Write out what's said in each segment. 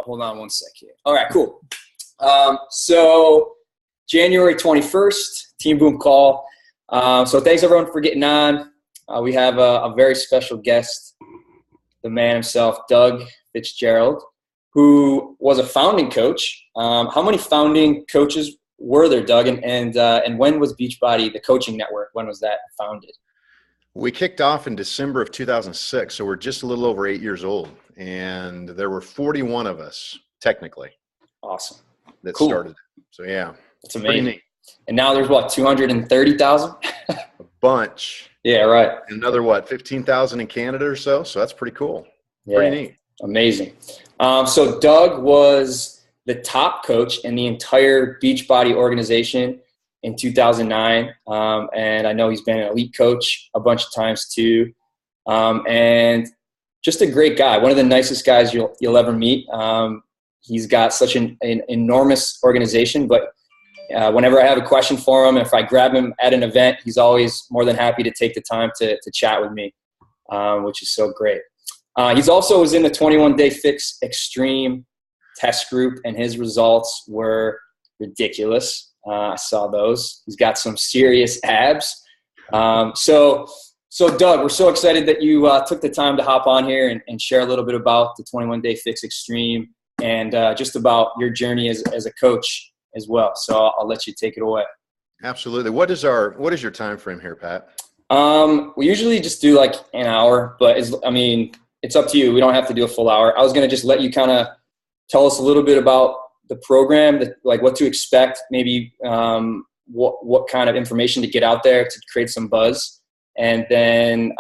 Hold on one sec here. All right, cool. So January 21st, Team Boom call. So thanks everyone for getting on. We have a very special guest, the man himself, Doug Fitzgerald, who was a founding coach. How many founding coaches were there, Doug? And when was Beachbody, the coaching network, when was that founded? We kicked off in December of 2006, so we're just a little over 8 years old. And there were 41 of us, technically. Awesome. That cool. started. So, yeah. That's amazing. Pretty neat. And now there's, what, 230,000? A bunch. Yeah, right. Another, 15,000 in Canada or so? So that's pretty cool. Yeah. Pretty neat. Amazing. So Doug was the top coach in the entire Beachbody organization in 2009. And I know he's been an elite coach a bunch of times too. And just a great guy, one of the nicest guys you'll ever meet. He's got such an enormous organization, but whenever I have a question for him, if I grab him at an event, he's always more than happy to take the time to chat with me, which is so great. He's also was in the 21-Day Fix Extreme test group, and his results were ridiculous. I saw those. He's got some serious abs. So Doug, we're so excited that you took the time to hop on here and share a little bit about the 21-Day Fix Extreme and just about your journey as a coach as well. So I'll let you take it away. Absolutely. What is your time frame here, Pat? We usually just do like an hour, but it's up to you. We don't have to do a full hour. I was going to just let you kind of tell us a little bit about the program, like what to expect, maybe what kind of information to get out there to create some buzz. And then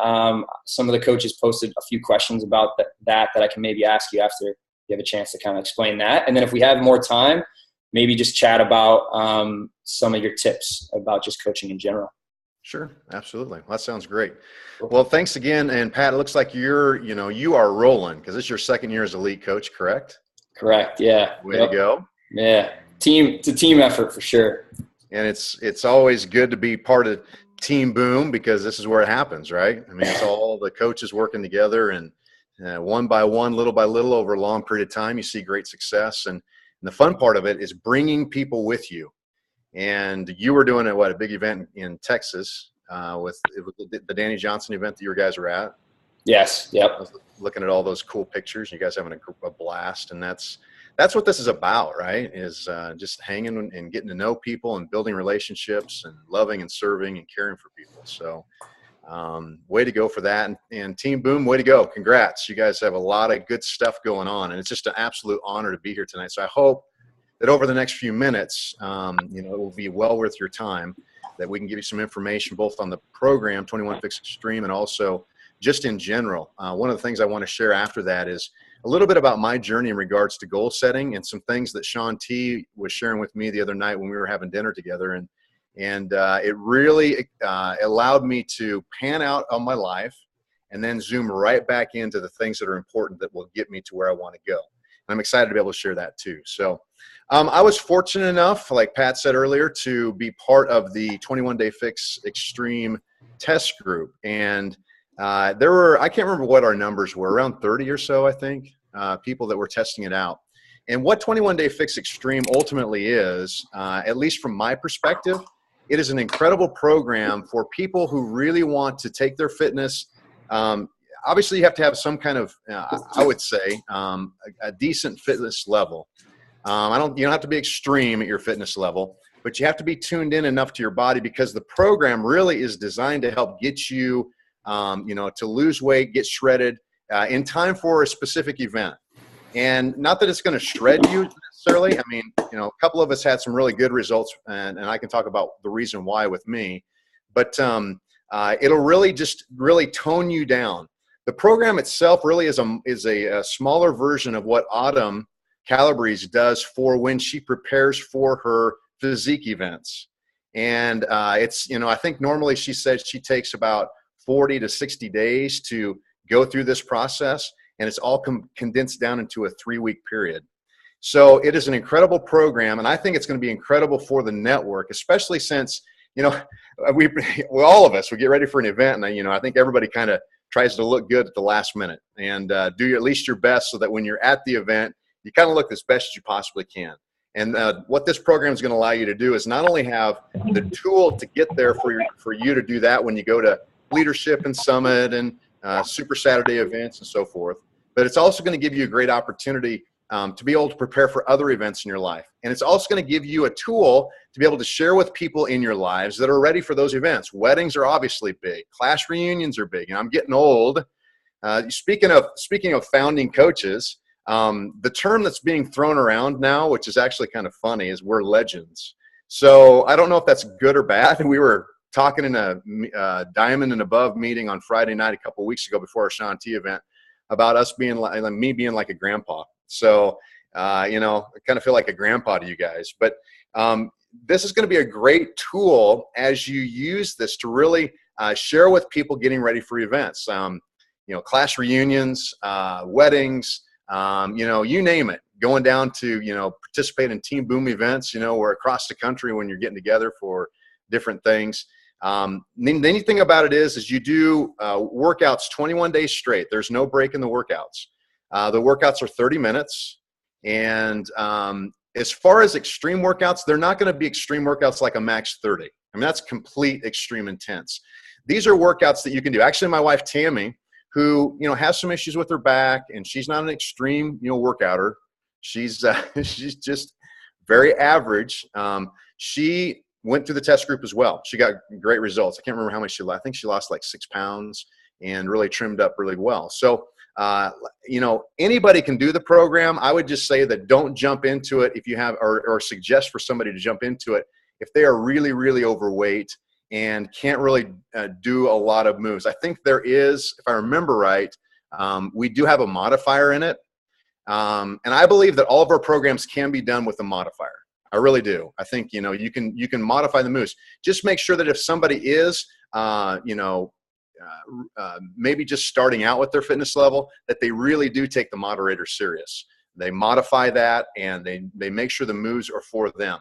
some of the coaches posted a few questions about that I can maybe ask you after you have a chance to kind of explain that. And then if we have more time, maybe just chat about some of your tips about just coaching in general. Sure. Absolutely. Well, that sounds great. Well, thanks again. And Pat, it looks like you are rolling because it's your second year as a lead coach, correct? Correct. Yeah. Way to go. Yeah. It's a team effort for sure. And it's always good to be part of Team Boom because this is where it happens, right? I mean, it's all the coaches working together and one by one, little by little over a long period of time, you see great success. And the fun part of it is bringing people with you. And you were doing a big event in Texas with the Danny Johnson event that you guys were at. Yes. Yep. I was looking at all those cool pictures. You guys having a blast, and that's what this is about, right? Is just hanging and getting to know people and building relationships and loving and serving and caring for people. So, way to go for that. And Team Boom, way to go! Congrats! You guys have a lot of good stuff going on, and it's just an absolute honor to be here tonight. So I hope that over the next few minutes, it will be well worth your time. That we can give you some information both on the program 21 Fix Extreme and also just in general. One of the things I want to share after that is a little bit about my journey in regards to goal setting and some things that Sean T was sharing with me the other night when we were having dinner together. And it really allowed me to pan out on my life and then zoom right back into the things that are important that will get me to where I want to go. And I'm excited to be able to share that too. So I was fortunate enough, like Pat said earlier, to be part of the 21-Day Fix Extreme test group. And there were, I can't remember what our numbers were, around 30 or so, I think, people that were testing it out. And what 21-Day Fix Extreme ultimately is, at least from my perspective, it is an incredible program for people who really want to take their fitness. Obviously, you have to have some kind of, I would say, a decent fitness level. You don't have to be extreme at your fitness level, but you have to be tuned in enough to your body because the program really is designed to help get you to lose weight, get shredded in time for a specific event. And not that it's going to shred you necessarily. I mean, a couple of us had some really good results, and I can talk about the reason why with me. But it'll really tone you down. The program itself really is a smaller version of what Autumn Calabrese does for when she prepares for her physique events. And it's, I think normally she says she takes about 40 to 60 days to go through this process, and it's all condensed down into a 3-week period. So it is an incredible program, and I think it's going to be incredible for the network, especially since, we all of us, we get ready for an event, and I think everybody kind of tries to look good at the last minute and do at least your best so that when you're at the event, you kind of look as best as you possibly can. And what this program is going to allow you to do is not only have the tool to get there for you to do that when you go to leadership and summit and Super Saturday events and so forth, but it's also going to give you a great opportunity to be able to prepare for other events in your life. And it's also going to give you a tool to be able to share with people in your lives that are ready for those events. Weddings are obviously big. Class reunions are big. And I'm getting old. Speaking of founding coaches, the term that's being thrown around now, which is actually kind of funny, is we're legends. So I don't know if that's good or bad. We were talking in a Diamond and Above meeting on Friday night a couple of weeks ago before our Sean T event about us being like me being like a grandpa. So, you know, I kind of feel like a grandpa to you guys. But this is going to be a great tool as you use this to really share with people getting ready for events. You know, class reunions, weddings, you know, you name it. Going down to, you know, participate in Team Boom events, you know, or across the country when you're getting together for different things. The neat thing about it is you do workouts 21 days straight. There's no break in the workouts. The workouts are 30 minutes. And as far as extreme workouts, they're not going to be extreme workouts like a max 30. I mean, that's complete extreme intense. These are workouts that you can do. Actually, my wife, Tammy, who, you know, has some issues with her back, and she's not an extreme, you know, workouter. She's she's just very average. She went through the test group as well. She got great results. I can't remember how much she lost. I think she lost like 6 pounds and really trimmed up really well. So, you know, anybody can do the program. I would just say that don't jump into it if you have, or suggest for somebody to jump into it if they are really, really overweight and can't really do a lot of moves. I think there is, if I remember right, we do have a modifier in it. And I believe that all of our programs can be done with a modifier. I really do. I think, you know, you can modify the moves. Just make sure that if somebody is, you know, maybe just starting out with their fitness level, that they really do take the moderator serious. They modify that, and they make sure the moves are for them.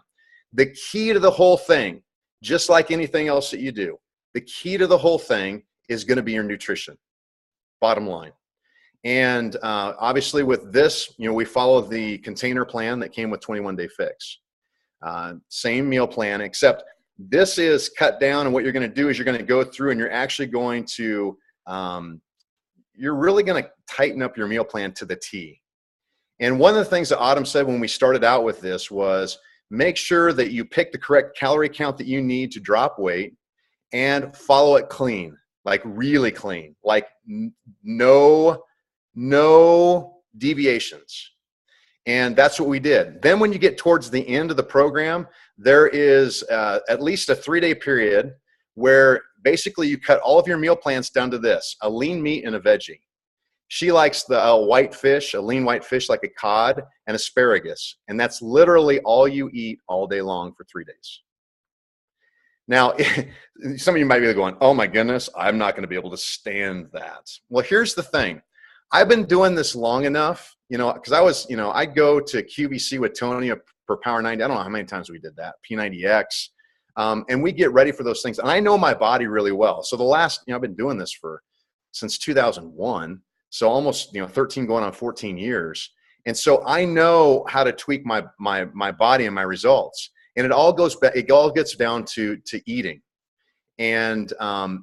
The key to the whole thing, just like anything else that you do, the key to the whole thing is going to be your nutrition, bottom line. And obviously with this, you know, we follow the container plan that came with 21 Day Fix. Same meal plan, except this is cut down, and what you're going to do is you're going to go through and you're actually going to, you're really going to tighten up your meal plan to the T. And one of the things that Autumn said when we started out with this was make sure that you pick the correct calorie count that you need to drop weight and follow it clean, like really clean, like no deviations. And that's what we did. Then when you get towards the end of the program, there is at least a 3-day period where basically you cut all of your meal plans down to this: a lean meat and a veggie. She likes the white fish, a lean white fish like a cod, and asparagus. And that's literally all you eat all day long for 3 days. Now, some of you might be going, oh my goodness, I'm not going to be able to stand that. Well, here's the thing. I've been doing this long enough, you know, because I was, you know, I'd go to QVC with Tony for Power 90. I don't know how many times we did that, P90X. And we get ready for those things. And I know my body really well. So the last, you know, I've been doing this since 2001. So almost, you know, 13 going on 14 years. And so I know how to tweak my body and my results. And it all gets down to eating. And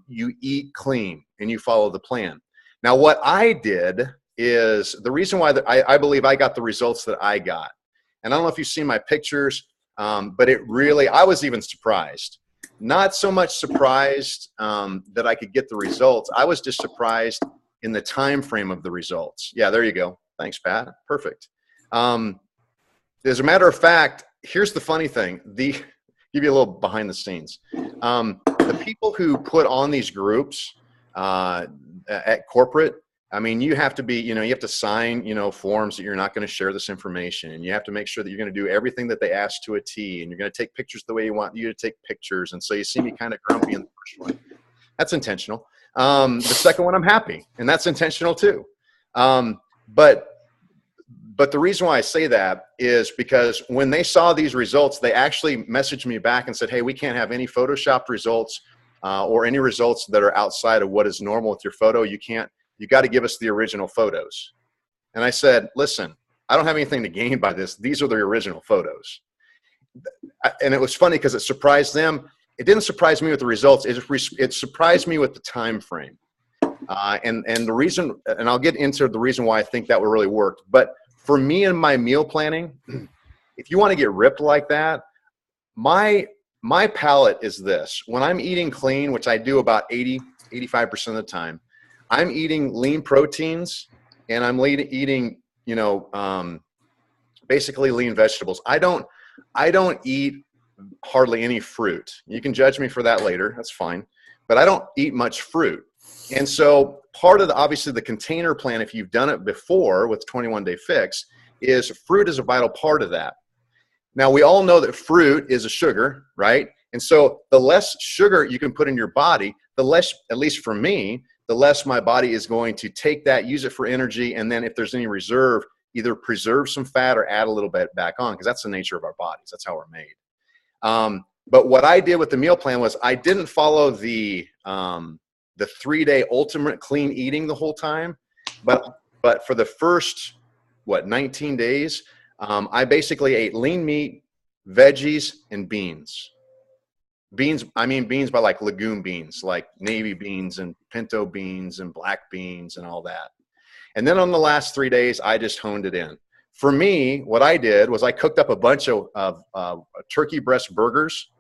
you eat clean and you follow the plan. Now, what I did is the reason why I believe I got the results that I got. And I don't know if you've seen my pictures, but I was even surprised. Not so much surprised that I could get the results. I was just surprised in the time frame of the results. Yeah, there you go. Thanks, Pat. Perfect. As a matter of fact, here's the funny thing. Give you a little behind the scenes. The people who put on these groups at corporate, I mean, you have to be, you know, you have to sign, you know, forms that you're not going to share this information, and you have to make sure that you're going to do everything that they ask to a T, and you're going to take pictures the way you want you to take pictures. And so you see me kind of grumpy in the first one. That's intentional. The second one, I'm happy, and that's intentional too. But the reason why I say that is because when they saw these results, they actually messaged me back and said, hey, we can't have any Photoshopped results or any results that are outside of what is normal with your photo. You got to give us the original photos. And I said, listen, I don't have anything to gain by this. These are the original photos. And it was funny because it surprised them. It didn't surprise me with the results. It surprised me with the time frame. And the reason, and I'll get into the reason why I think that would really work. But for me and my meal planning, if you want to get ripped like that, my palate is this. When I'm eating clean, which I do about 85% of the time, I'm eating lean proteins and I'm eating, basically lean vegetables. I don't eat hardly any fruit. You can judge me for that later. That's fine. But I don't eat much fruit. And so part of obviously the container plan, if you've done it before with 21 Day Fix, is fruit is a vital part of that. Now, we all know that fruit is a sugar, right? And so the less sugar you can put in your body, the less, at least for me, the less my body is going to take that, use it for energy, and then if there's any reserve, either preserve some fat or add a little bit back on, because that's the nature of our bodies. That's how we're made. But what I did with the meal plan was I didn't follow the 3-day ultimate clean eating the whole time, but for the first 19 days, I basically ate lean meat, veggies, and beans. Beans, I mean beans by like legume beans, like navy beans and pinto beans and black beans and all that. And then on the last 3 days, I just honed it in. For me, what I did was I cooked up a bunch of turkey breast burgers.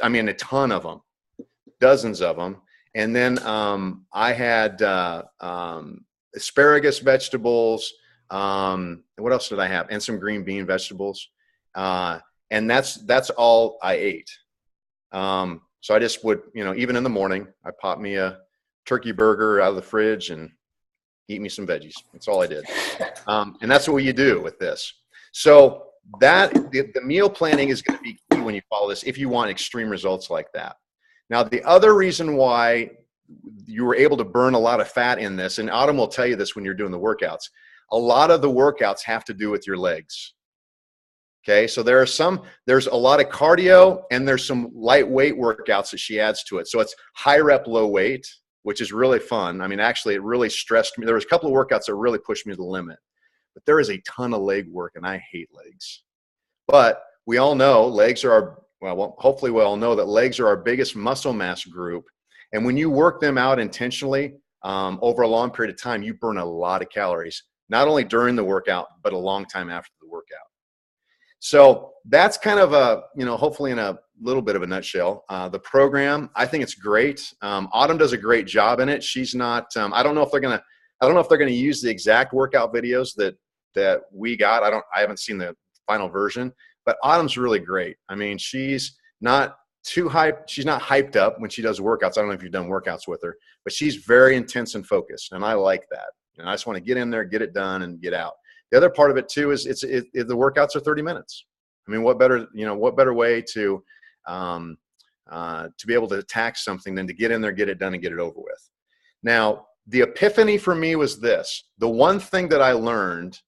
I mean, a ton of them, dozens of them. And then I had asparagus vegetables. What else did I have? And some green bean vegetables. And that's all I ate. So I just would, even in the morning, I popped me a turkey burger out of the fridge and eat me some veggies. That's all I did. And that's what you do with this. So the meal planning is going to be key when you follow this, if you want extreme results like that. Now, the other reason why you were able to burn a lot of fat in this, and Autumn will tell you this when you're doing the workouts, a lot of the workouts have to do with your legs. Okay, so there's a lot of cardio and there's some lightweight workouts that she adds to it. So it's high rep, low weight, which is really fun. I mean, actually, it really stressed me. There was a couple of workouts that really pushed me to the limit. But there is a ton of leg work, and I hate legs. But we all know legs are hopefully we all know that legs are our biggest muscle mass group. And when you work them out intentionally over a long period of time, you burn a lot of calories, not only during the workout, but a long time after the workout. So that's kind of hopefully in a little bit of a nutshell, the program. I think it's great. Autumn does a great job in it. She's not, I don't know if they're going to use the exact workout videos that we got. I haven't seen the final version, but Autumn's really great. I mean, she's not too hyped. She's not hyped up when she does workouts. I don't know if you've done workouts with her, but she's very intense and focused. And I like that. And I just want to get in there, get it done, and get out. The other part of it too is the workouts are 30 minutes. I mean, what better way to be able to attack something than to get in there, get it done, and get it over with. Now, the epiphany for me was this. The one thing that I learned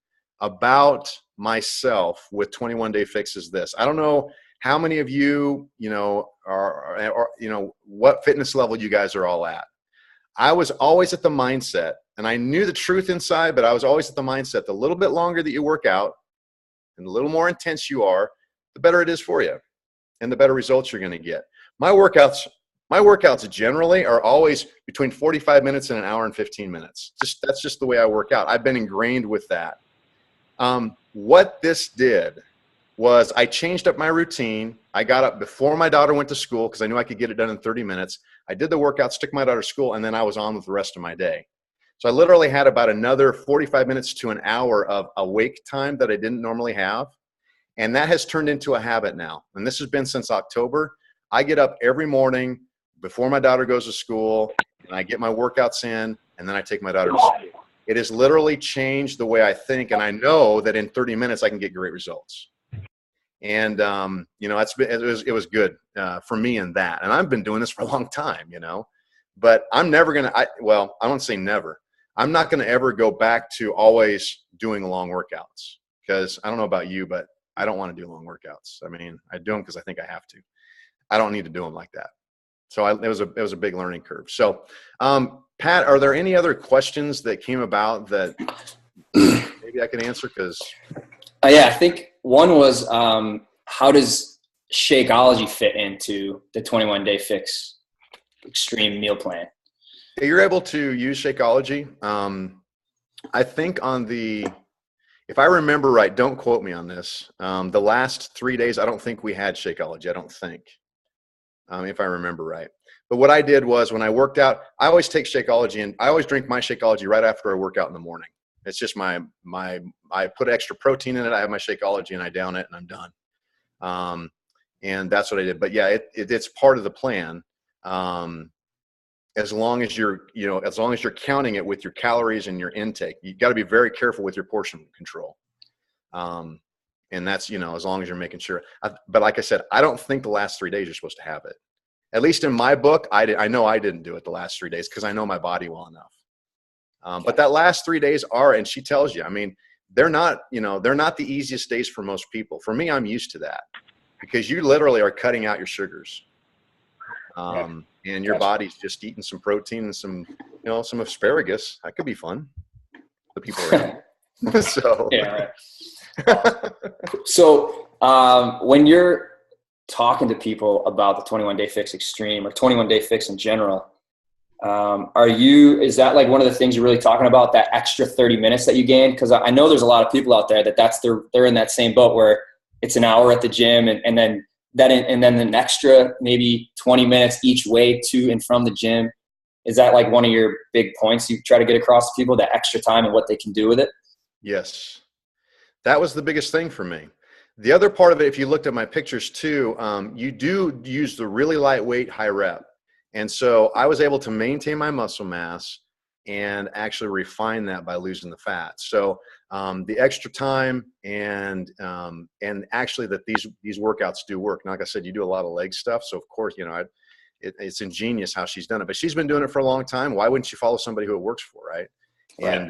about myself with 21 Day Fix is this. I don't know how many of you, are what fitness level you guys are all at. I was always at the mindset, and I knew the truth inside, but I was always at the mindset, the little bit longer that you work out and the little more intense you are, the better it is for you and the better results you're going to get. My workouts generally are always between 45 minutes and an hour and 15 minutes. That's just the way I work out. I've been ingrained with that. What this did was I changed up my routine. I got up before my daughter went to school because I knew I could get it done in 30 minutes. I did the workouts, took my daughter to school, and then I was on with the rest of my day. So I literally had about another 45 minutes to an hour of awake time that I didn't normally have. And that has turned into a habit now. And this has been since October. I get up every morning before my daughter goes to school, and I get my workouts in, and then I take my daughter to school. It has literally changed the way I think, and I know that in 30 minutes I can get great results. And it was good for me in that. And I've been doing this for a long time, but I'm never going to, I won't say never. I'm not going to ever go back to always doing long workouts, because I don't know about you, but I don't want to do long workouts. I mean, I do them because I think I have to. I don't need to do them like that. So it was a big learning curve. So, Pat, are there any other questions that came about that maybe I can answer because. Yeah, I think one was how does Shakeology fit into the 21-day fix extreme meal plan? You're able to use Shakeology. I think if I remember right, don't quote me on this. The last 3 days, I don't think we had Shakeology. I don't think, if I remember right. But what I did was when I worked out, I always take Shakeology and I always drink my Shakeology right after I work out in the morning. It's just I put extra protein in it. I have my Shakeology and I down it and I'm done. And that's what I did. But yeah, it's part of the plan. As long as you're counting it with your calories and your intake, you got to be very careful with your portion control. And that's, as long as you're making sure. But like I said, I don't think the last 3 days you're supposed to have it. At least in my book, I know I didn't do it the last 3 days because I know my body well enough. But that last 3 days and she tells you, I mean, they're not the easiest days for most people. For me, I'm used to that because you literally are cutting out your sugars. And your body's just eating some protein and some asparagus. That could be fun. The people around. So, yeah, right. So when you're talking to people about the 21-day fix extreme or 21-day fix in general, is that like one of the things you're really talking about, that extra 30 minutes that you gain? Because I know there's a lot of people out there they're in that same boat where it's an hour at the gym and then an extra maybe 20 minutes each way to and from the gym. Is that like one of your big points you try to get across to people, that extra time and what they can do with it? Yes. That was the biggest thing for me. The other part of it, if you looked at my pictures too, you do use the really lightweight high rep. And so I was able to maintain my muscle mass and actually refine that by losing the fat. So the extra time and actually that these workouts do work. Now, like I said, you do a lot of leg stuff. So of course, it's ingenious how she's done it, but she's been doing it for a long time. Why wouldn't you follow somebody who it works for? Right. And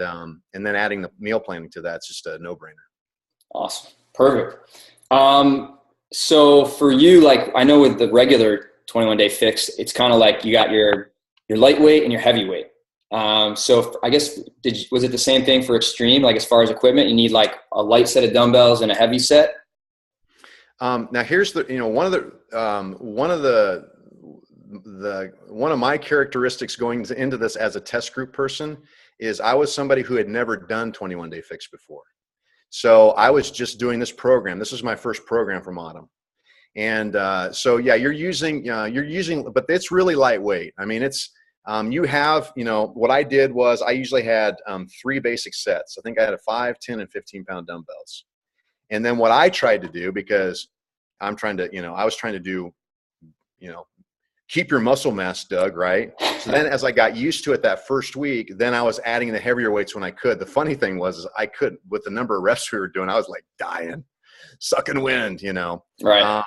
then adding the meal planning to that's just a no brainer. Awesome. Perfect. So for you, like I know with the regular 21-day fix, it's kind of like you got your lightweight and your heavyweight. So I guess, was it the same thing for extreme? Like as far as equipment, you need like a light set of dumbbells and a heavy set. Now here's one of my characteristics going into this as a test group person is I was somebody who had never done 21-day fix before. So I was just doing this program. This was my first program from Autumn. And so, yeah, you're using, but it's really lightweight. I mean, it's, what I did was I usually had 3 basic sets. I think I had a 5, 10, and 15-pound dumbbells. And then what I tried to do, because I was trying to do, keep your muscle mass, Doug, right? So then as I got used to it that first week, then I was adding the heavier weights when I could. The funny thing was I couldn't, with the number of reps we were doing, I was like dying, sucking wind, Right.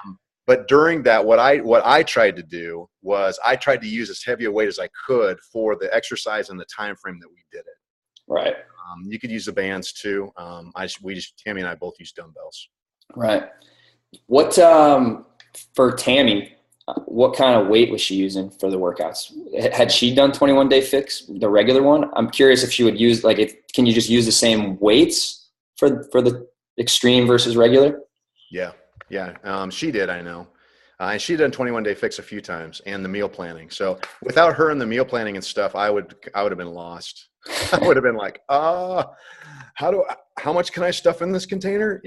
But during that, what I tried to do was I tried to use as heavy a weight as I could for the exercise and the time frame that we did it. Right. You could use the bands too. Tammy and I both use dumbbells. Right. What for Tammy? What kind of weight was she using for the workouts? Had she done 21-day fix, the regular one? I'm curious if she would use can you just use the same weights for the extreme versus regular? Yeah. She did, I know. And she'd done 21-day fix a few times and the meal planning. So without her and the meal planning and stuff, I would have been lost. I would have been like, how much can I stuff in this container?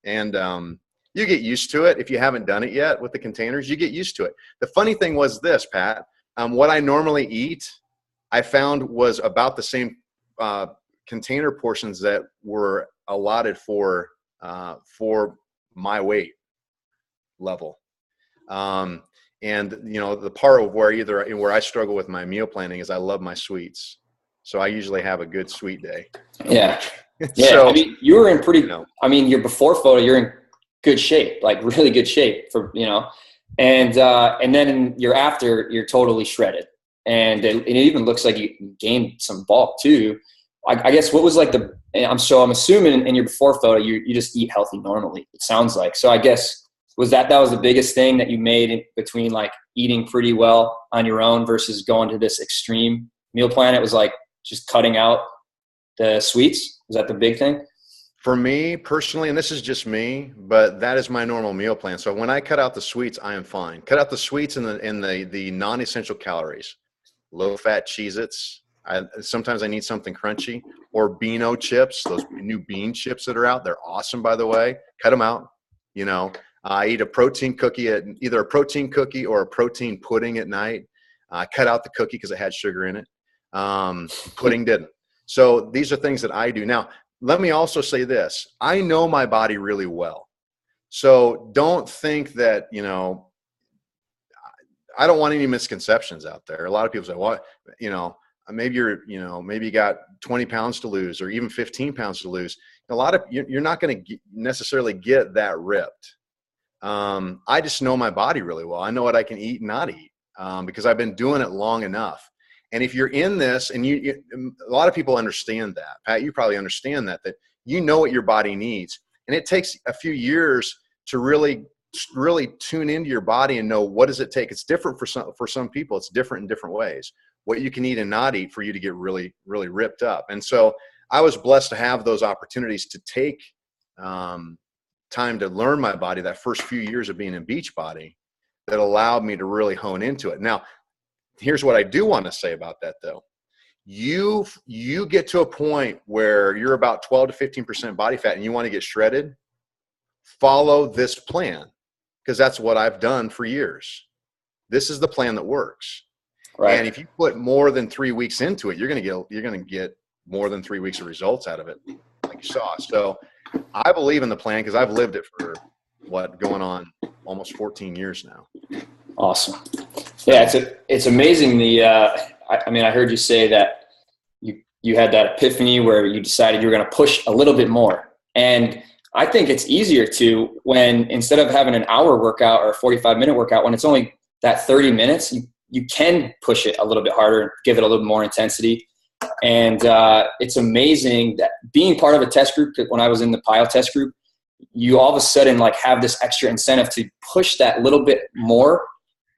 And you get used to it. If you haven't done it yet with the containers, you get used to it. The funny thing was this, Pat, what I normally eat, I found was about the same container portions that were allotted for my weight level. And the part of where I struggle with my meal planning is I love my sweets. So I usually have a good sweet day. Yeah. Yeah. So, I mean, you were in your before photo, you're in good shape, like really good shape for, and then in your after, you're totally shredded. And it even looks like you gained some bulk too. I guess what was like I'm assuming in your before photo, you just eat healthy normally, it sounds like. So I guess that was the biggest thing that you made in between like eating pretty well on your own versus going to this extreme meal plan. It was like just cutting out the sweets. Was that the big thing? For me personally, and this is just me, but that is my normal meal plan. So when I cut out the sweets, I am fine. Cut out the sweets and the non-essential calories, low-fat Cheez-Its. Sometimes I need something crunchy, or Beano chips, those new bean chips that are out. They're awesome, by the way. Cut them out. You know, I eat a protein cookie either a protein cookie or a protein pudding at night. I cut out the cookie because it had sugar in it. Pudding didn't. So these are things that I do. Now, let me also say this. I know my body really well. So don't think that, you know, I don't want any misconceptions out there. A lot of people say, well, you know, maybe you got 20 pounds to lose or even 15 pounds to lose. A lot of you're not going to necessarily get that ripped. I just know my body really well. I know what I can eat and not eat because I've been doing it long enough. And if you're in this, and a lot of people understand that, Pat, you probably understand that you know what your body needs. And it takes a few years to really tune into your body and know what does it take. It's different for some people. It's different in different ways, what you can eat and not eat for you to get really, really ripped up. And so I was blessed to have those opportunities to take time to learn my body that first few years of being in Beachbody that allowed me to really hone into it. Now, here's what I do want to say about that, though. You get to a point where you're about 12 to 15% body fat and you want to get shredded, follow this plan because that's what I've done for years. This is the plan that works. Right. And if you put more than 3 weeks into it, you're going to get more than 3 weeks of results out of it, like you saw. So I believe in the plan because I've lived it for going on almost 14 years now. Awesome. Yeah, it's amazing. I heard you say that you had that epiphany where you decided you were going to push a little bit more. And I think it's easier to when instead of having an hour workout or a 45-minute workout, when it's only that 30 minutes, you can push it a little bit harder, give it a little more intensity. And it's amazing that being part of a test group, when I was in the PIO test group, you all of a sudden have this extra incentive to push that little bit more.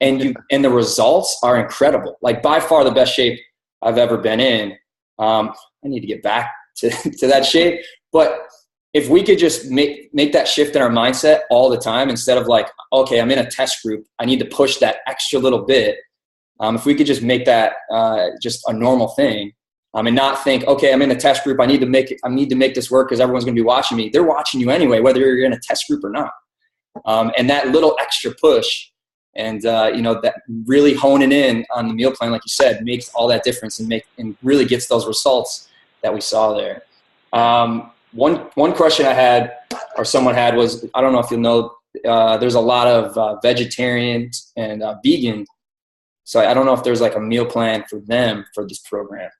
And the results are incredible. By far the best shape I've ever been in. I need to get back to that shape. But if we could just make that shift in our mindset all the time, instead of okay, I'm in a test group, I need to push that extra little bit. If we could just make that just a normal thing, and not think, okay, I'm in a test group, I need to make this work because everyone's going to be watching me. They're watching you anyway, whether you're in a test group or not. And that little extra push. And, that really honing in on the meal plan, like you said, makes all that difference and really gets those results that we saw there. One question I had or someone had was, I don't know if you'll know, there's a lot of vegetarians and vegan. So I don't know if there's a meal plan for them for this program.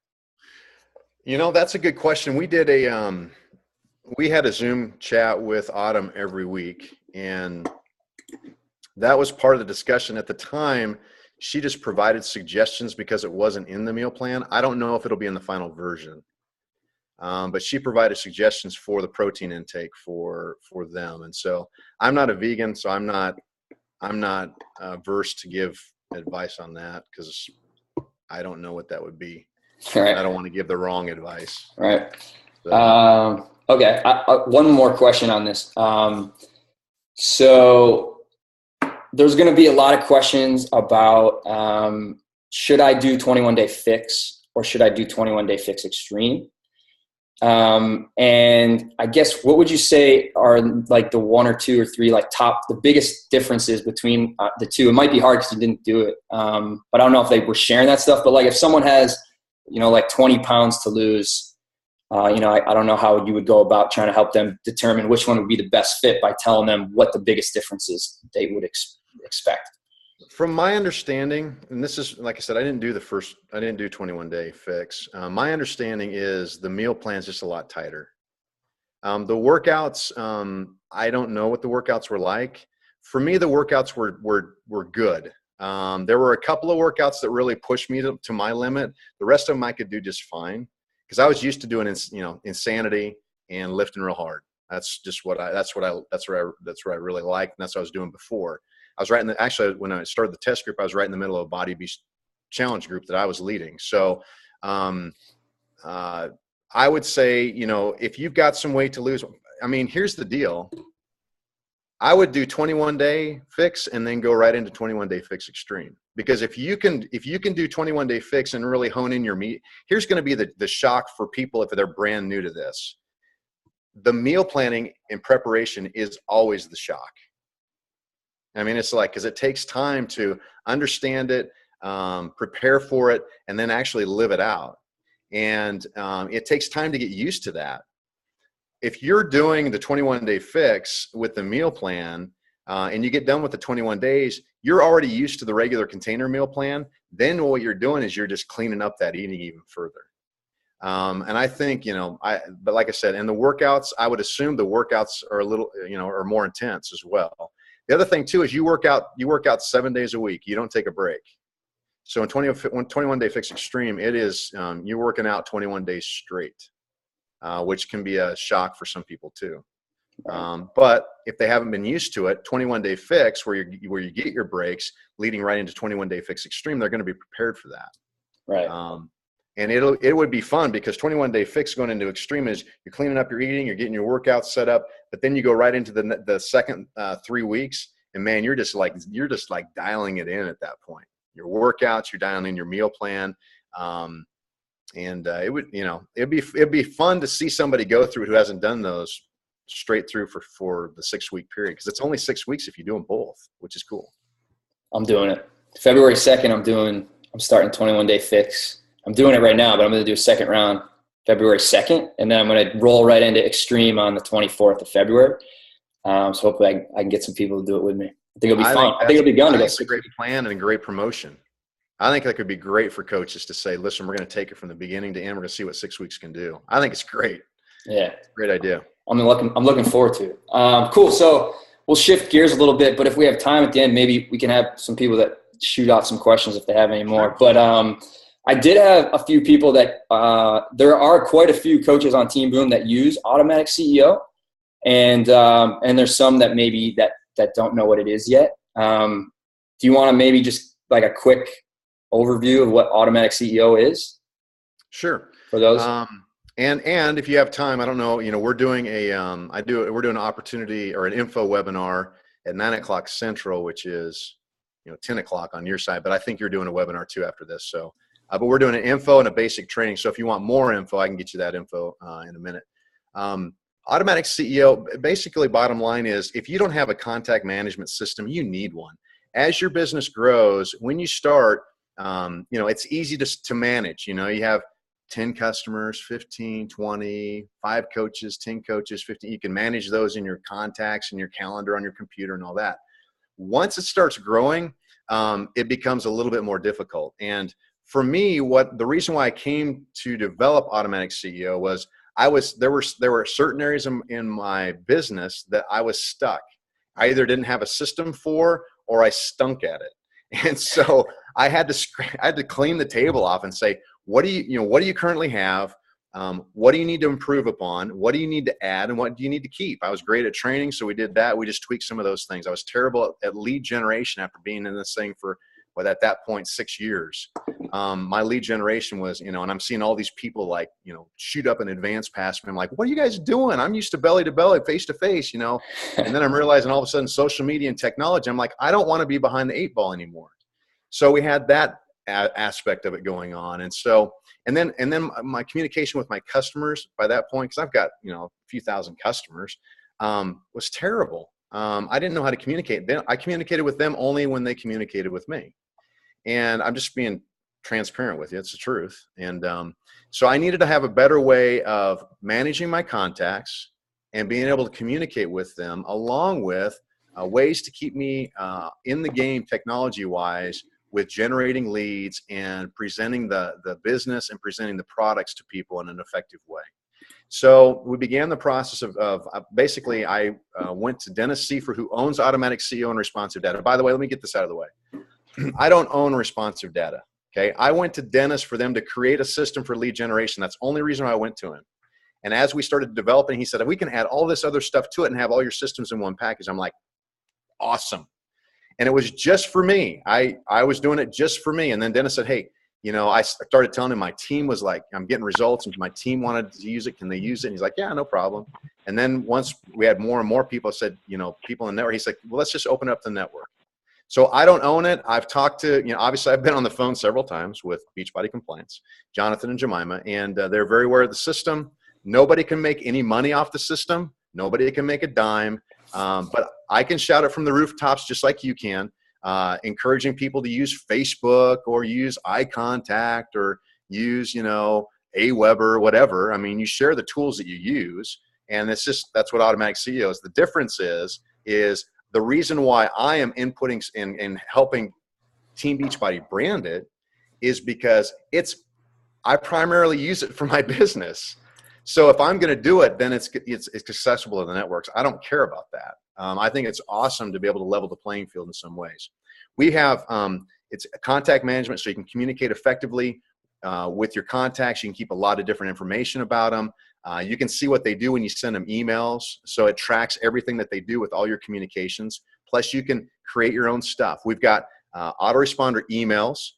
That's a good question. We did we had a Zoom chat with Autumn every week, and that was part of the discussion at the time. She just provided suggestions because it wasn't in the meal plan. I don't know if it'll be in the final version, but she provided suggestions for the protein intake for them. And so I'm not a vegan, so I'm not versed to give advice on that because I don't know what that would be. Right. I don't want to give the wrong advice. Right. So. Okay. One more question on this. So there's going to be a lot of questions about should I do 21-day fix or should I do 21-day fix extreme? And I guess what would you say are the one or two or three the biggest differences between the two? It might be hard because you didn't do it, but I don't know if they were sharing that stuff. But if someone has 20 pounds to lose, I don't know how you would go about trying to help them determine which one would be the best fit by telling them what the biggest differences they would expect. From my understanding, and this is, like I said, I didn't do 21-day fix. My understanding is the meal plan is just a lot tighter. The workouts, I don't know what the workouts were like. For me, the workouts were good. There were a couple of workouts that really pushed me to my limit. The rest of them I could do just fine because I was used to doing, insanity and lifting real hard. That's what I really liked, and that's what I was doing before. I was when I started the test group, I was right in the middle of a Body Beast challenge group that I was leading. So I I would say, if you've got some weight to lose, I mean, here's the deal. I would do 21-day fix and then go right into 21-day fix extreme. Because if you can do 21-day fix and really hone in your meat, here's going to be the shock for people if they're brand new to this. The meal planning and preparation is always the shock. I mean, it's like, because it takes time to understand it, prepare for it, and then actually live it out. And it takes time to get used to that. If you're doing the 21-day fix with the meal plan and you get done with the 21 days, you're already used to the regular container meal plan. Then what you're doing is you're just cleaning up that eating even further. And I think, but like I said, and the workouts, I would assume the workouts are a little, are more intense as well. The other thing too is you work out 7 days a week. You don't take a break. So in 21-day fix extreme, it is you're working out 21 days straight. Which can be a shock for some people too. But if they haven't been used to it, 21-day fix where you get your breaks leading right into 21-day fix extreme, they're going to be prepared for that. Right. And it would be fun because 21-day fix going into extreme is you're cleaning up your eating, you're getting your workouts set up, but then you go right into the second 3 weeks, and man, you're just like dialing it in at that point. Your workouts, you're dialing in your meal plan. And it'd be fun to see somebody go through it who hasn't done those straight through for the 6-week period, because it's only 6 weeks if you do them both, which is cool. I'm doing it. February 2nd, I'm starting 21-day fix. I'm doing it right now, but I'm going to do a second round February 2nd, and then I'm going to roll right into extreme on the 24th of February. So hopefully I can get some people to do it with me. I think it'll be fun. I think it'll be fun. It's a great plan and a great promotion. I think that could be great for coaches to say, listen, we're going to take it from the beginning to end. We're going to see what 6 weeks can do. I think it's great. Yeah. Great idea. I'm looking forward to it. Cool. So we'll shift gears a little bit, but if we have time at the end, maybe we can have some people that shoot out some questions if they have any more. But I did have a few people that there are quite a few coaches on Team Boom that use Automatic CEO, and there's some that maybe that don't know what it is yet. Do you want to maybe just like a quick overview of what Automatic CEO is? Sure. For those. And if you have time, I don't know, we're doing we're doing an opportunity or an info webinar at 9:00 Central, which is, 10 o'clock on your side, but I think you're doing a webinar too after this. So, but we're doing an info and a basic training. So if you want more info, I can get you that info in a minute. Automatic CEO, basically bottom line is if you don't have a contact management system, you need one. As your business grows, when you start, it's easy to manage. You have 10 customers, 15, 20, 5 coaches, 10 coaches, 15. You can manage those in your contacts and your calendar on your computer and all that. Once it starts growing, it becomes a little bit more difficult. And for me, the reason why I came to develop Automatic CEO was there were certain areas in my business that I was stuck. I either didn't have a system for, or I stunk at it. And so I had to clean the table off and say, what do you currently have? What do you need to improve upon? What do you need to add? And what do you need to keep? I was great at training, so we did that. We just tweaked some of those things. I was terrible at lead generation after being in this thing for, at that point, 6 years. My lead generation was, and I'm seeing all these people shoot up an advanced past me. I'm like, what are you guys doing? I'm used to belly to belly, face to face, And then I'm realizing all of a sudden social media and technology, I'm like, I don't want to be behind the 8 ball anymore. So we had that aspect of it going on. And so, and then my communication with my customers by that point, because I've got, a few thousand customers, was terrible. I didn't know how to communicate. I communicated with them only when they communicated with me. And I'm just being transparent with you. It's the truth. And so I needed to have a better way of managing my contacts and being able to communicate with them, along with ways to keep me in the game technology-wise, with generating leads and presenting the business and presenting the products to people in an effective way. So we began the process of basically I went to Dennis Seifert, who owns Automatic CEO and Responsive Data. By the way, let me get this out of the way. I don't own responsive data. Okay. I went to Dennis for them to create a system for lead generation. That's the only reason why I went to him. And as we started developing, he said, if we can add all this other stuff to it and have all your systems in one package, I'm like, awesome. And it was just for me. I was doing it just for me. And then Dennis said, hey, I started telling him my team was like, I'm getting results and my team wanted to use it. Can they use it? And he's like, yeah, no problem. And then once we had more and more people said, people in the network, he's like, well, let's just open up the network. So I don't own it. I've talked to, obviously I've been on the phone several times with Beachbody Compliance, Jonathan and Jemima, and they're very aware of the system. Nobody can make any money off the system. Nobody can make a dime. But I can shout it from the rooftops just like you can, encouraging people to use Facebook or use eye contact or use, Aweber, whatever. I mean, you share the tools that you use, and that's what Automatic CEO is. The difference is the reason why I am inputting and helping Team Beachbody brand it is because I primarily use it for my business. So if I'm going to do it, then it's accessible to the networks. I don't care about that. I think it's awesome to be able to level the playing field in some ways. We have it's contact management, so you can communicate effectively with your contacts. You can keep a lot of different information about them. You can see what they do when you send them emails. So it tracks everything that they do with all your communications. Plus, you can create your own stuff. We've got autoresponder emails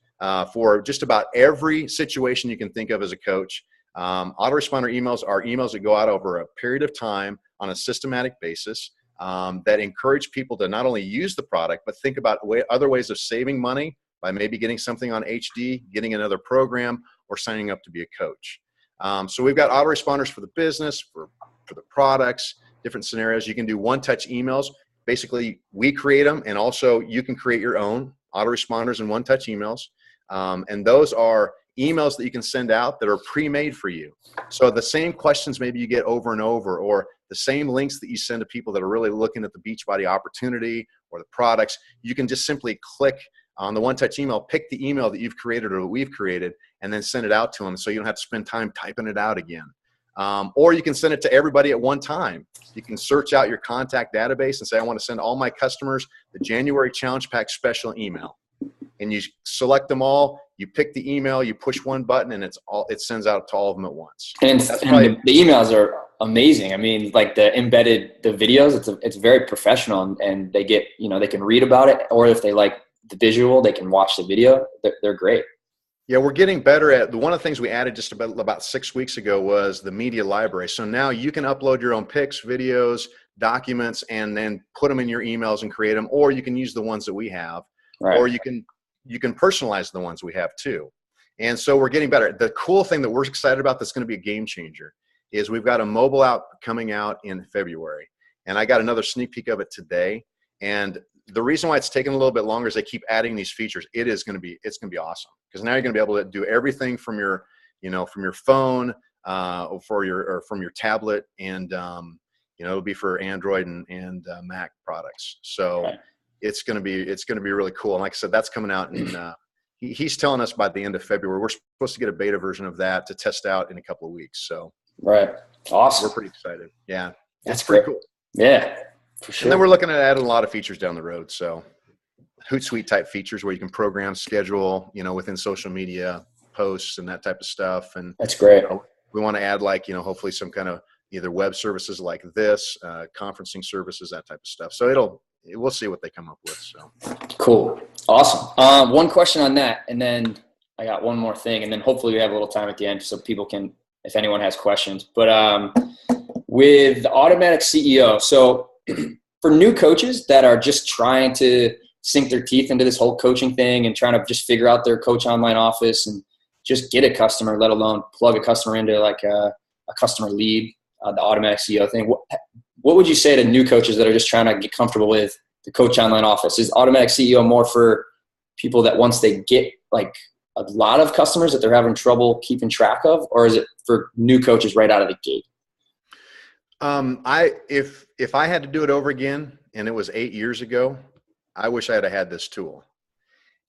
for just about every situation you can think of as a coach. Autoresponder emails are emails that go out over a period of time on a systematic basis that encourage people to not only use the product, but think about other ways of saving money by maybe getting something on HD, getting another program, or signing up to be a coach. So we've got autoresponders for the business, for the products, different scenarios. You can do one-touch emails. Basically, we create them, and also you can create your own autoresponders and one-touch emails. And those are emails that you can send out that are pre-made for you. So the same questions maybe you get over and over, or the same links that you send to people that are really looking at the Beachbody opportunity or the products, you can just simply click on the one-touch email, pick the email that you've created or that we've created, and then send it out to them so you don't have to spend time typing it out again. Or you can send it to everybody at one time. You can search out your contact database and say, I want to send all my customers the January Challenge Pack special email. And you select them all, you pick the email, you push one button, and it sends out to all of them at once. And the emails are amazing. I mean, like the videos, it's very professional, and they get, they can read about it, or if they like the visual, they can watch the video. They're great. Yeah, we're getting better at one of the things we added just about 6 weeks ago was the media library. So now you can upload your own pics, videos, documents, and then put them in your emails and create them, or you can use the ones that we have, right. Or you can personalize the ones we have too. And so we're getting better. The cool thing that we're excited about that's going to be a game changer is we've got a mobile app coming out in February. And I got another sneak peek of it today. And the reason why it's taking a little bit longer is they keep adding these features. It's going to be awesome, because now you're going to be able to do everything from your phone, or from your tablet, and it'll be for Android and Mac products. So okay. It's going to be really cool. And like I said, that's coming out in he's telling us by the end of February. We're supposed to get a beta version of that to test out in a couple of weeks. So right, awesome. We're pretty excited. Yeah, that's pretty cool. Yeah. For sure. And then we're looking at adding a lot of features down the road. So Hootsuite type features where you can program, schedule, within social media posts and that type of stuff. And that's great. We want to add hopefully some kind of either web services like this, conferencing services, that type of stuff. So we'll see what they come up with. So cool. Awesome. One question on that, and then I got one more thing, and then hopefully we have a little time at the end so people can, if anyone has questions, but with the Automatic CEO, so for new coaches that are just trying to sink their teeth into this whole coaching thing and trying to just figure out their coach online office and just get a customer, let alone plug a customer into like a customer lead, the Automatic CEO thing. What would you say to new coaches that are just trying to get comfortable with the coach online office? Is Automatic CEO more for people that once they get like a lot of customers that they're having trouble keeping track of, or is it for new coaches right out of the gate? If I had to do it over again and it was 8 years ago, I wish I had had this tool.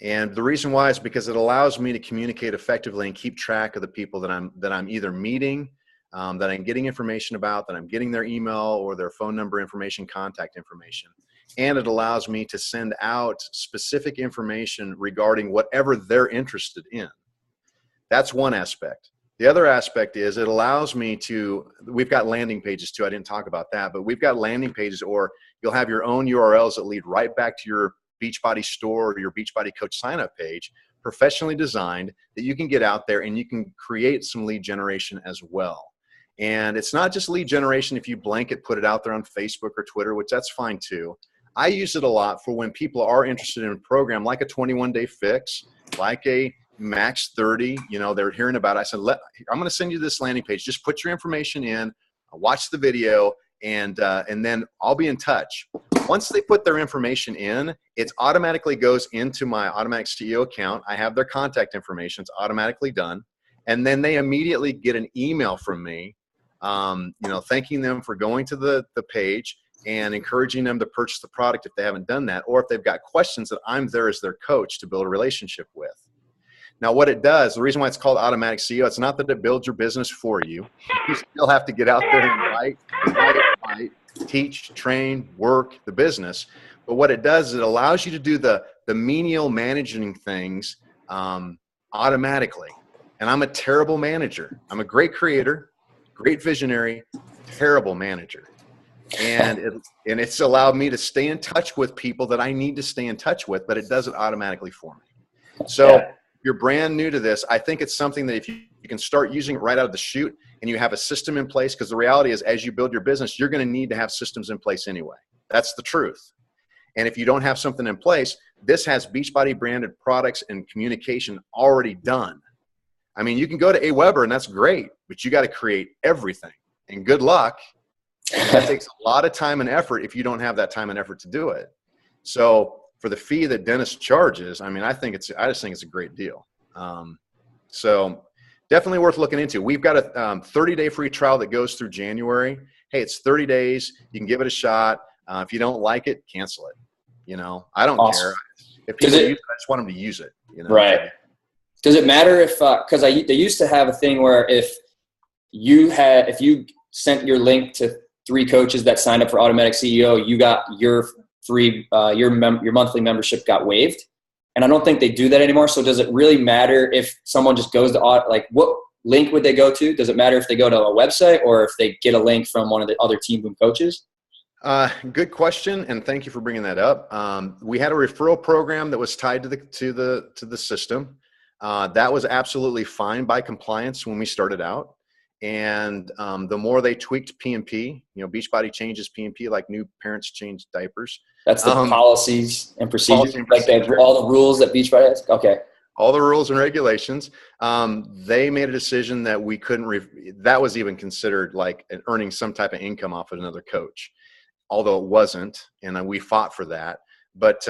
And the reason why is because it allows me to communicate effectively and keep track of the people that I'm either meeting, that I'm getting information about, that I'm getting their email or their phone number information, contact information. And it allows me to send out specific information regarding whatever they're interested in. That's one aspect. The other aspect is it allows me we've got landing pages too. I didn't talk about that, but we've got landing pages, or you'll have your own URLs that lead right back to your Beachbody store or your Beachbody coach sign-up page professionally designed that you can get out there and you can create some lead generation as well. And it's not just lead generation if you blanket put it out there on Facebook or Twitter, which that's fine too. I use it a lot for when people are interested in a program like a 21-day fix, like a max 30, they're hearing about it. I said, I'm going to send you this landing page. Just put your information in, watch the video, and then I'll be in touch. Once they put their information in, it automatically goes into my Automatic CEO account. I have their contact information. It's automatically done. And then they immediately get an email from me, thanking them for going to the page and encouraging them to purchase the product if they haven't done that, or if they've got questions that I'm there as their coach to build a relationship with. Now, what it does, the reason why it's called Automatic CEO, it's not that it builds your business for you. You still have to get out there and write, teach, train, work the business. But what it does is it allows you to do the menial managing things automatically. And I'm a terrible manager. I'm a great creator, great visionary, terrible manager. And it's allowed me to stay in touch with people that I need to stay in touch with, but it does it automatically for me. So if you're brand new to this, I think it's something that if you can start using it right out of the chute and you have a system in place, because the reality is as you build your business, you're going to need to have systems in place anyway. That's the truth. And if you don't have something in place, this has Beachbody branded products and communication already done. I mean, you can go to Aweber and that's great, but you got to create everything. And good luck. And that takes a lot of time and effort if you don't have that time and effort to do it. So for the fee that Dennis charges, I mean, I just think it's a great deal. So definitely worth looking into. We've got a 30-day free trial that goes through January. Hey, it's 30 days. You can give it a shot. If you don't like it, cancel it. I don't care. If people use it, I just want them to use it. Right. Does it matter if, because they used to have a thing where if you sent your link to 3 coaches that signed up for Automatic CEO, you got your free, your monthly membership got waived. And I don't think they do that anymore. So does it really matter if someone just goes to, what link would they go to? Does it matter if they go to a website or if they get a link from one of the other Team Boom coaches? Good question, and thank you for bringing that up. We had a referral program that was tied to the system. That was absolutely fine by compliance when we started out. And the more they tweaked P&P, Beachbody changes P&P like new parents change diapers. That's the policies and procedures, all the rules that Beachbody has? Okay. All the rules and regulations. They made a decision that we couldn't, that was even considered like earning some type of income off of another coach, although it wasn't. And we fought for that. But